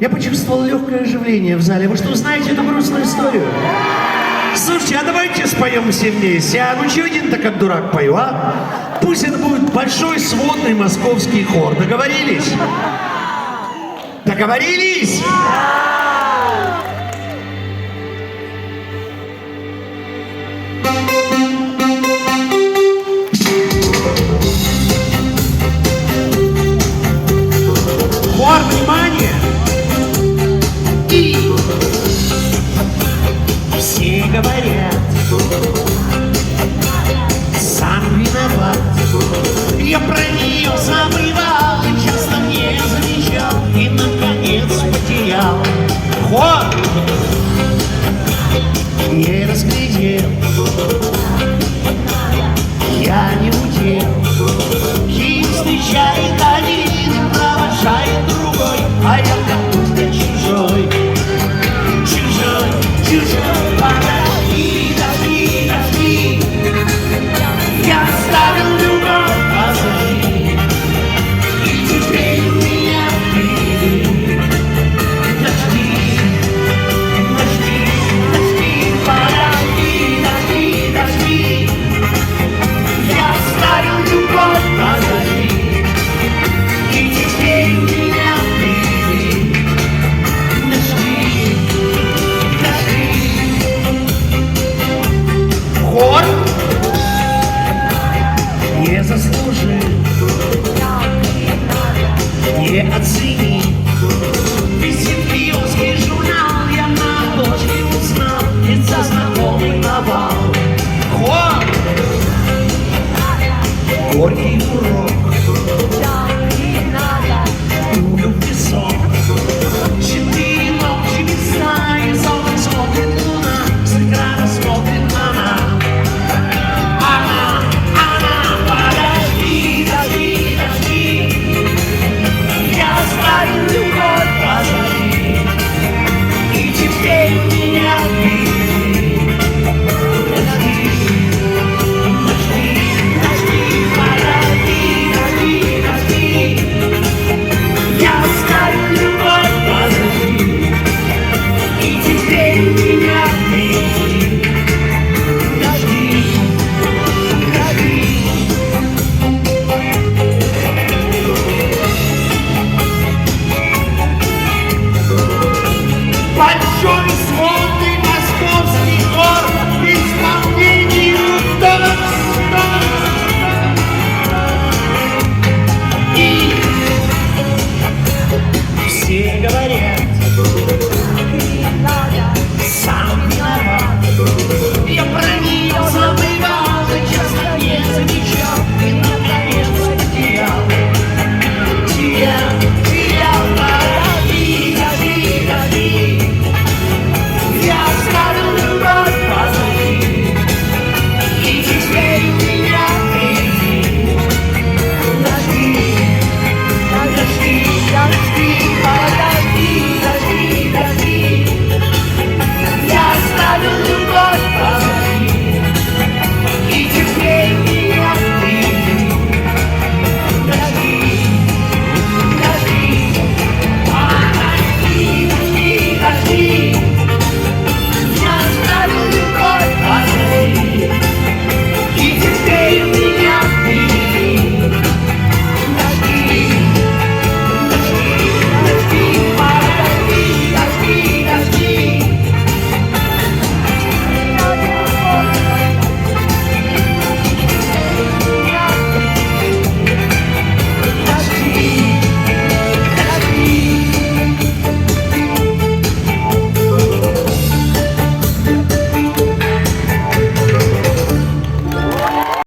Я почувствовал легкое оживление в зале. Вы что, знаете эту грустную историю? Слушайте, а давайте споем все вместе. А ну чего один-то как дурак пою, а? Пусть это будет большой сводный московский хор. Договорились? Договорились? Хор, внимание! И все говорят, сам виноват. Я про нее забывал и часто не замечал, и наконец потерял. Хор! Не разглядел, я не удел. Ей встречает один, провожает другой, а я как будто чужой. Чужой, чужой, подожди, дожди, дожди. Я оставил любовь позади, и теперь у меня впереди. Дожди, дожди, дожди, подожди, дожди, дожди. Я оставил любовь позади, и теперь у меня впереди. Дожди, дожди. Хор не заслужил, не оцени. Висит киевский журнал, я на обложке узнал лица знакомый навал. Хор! Горький урок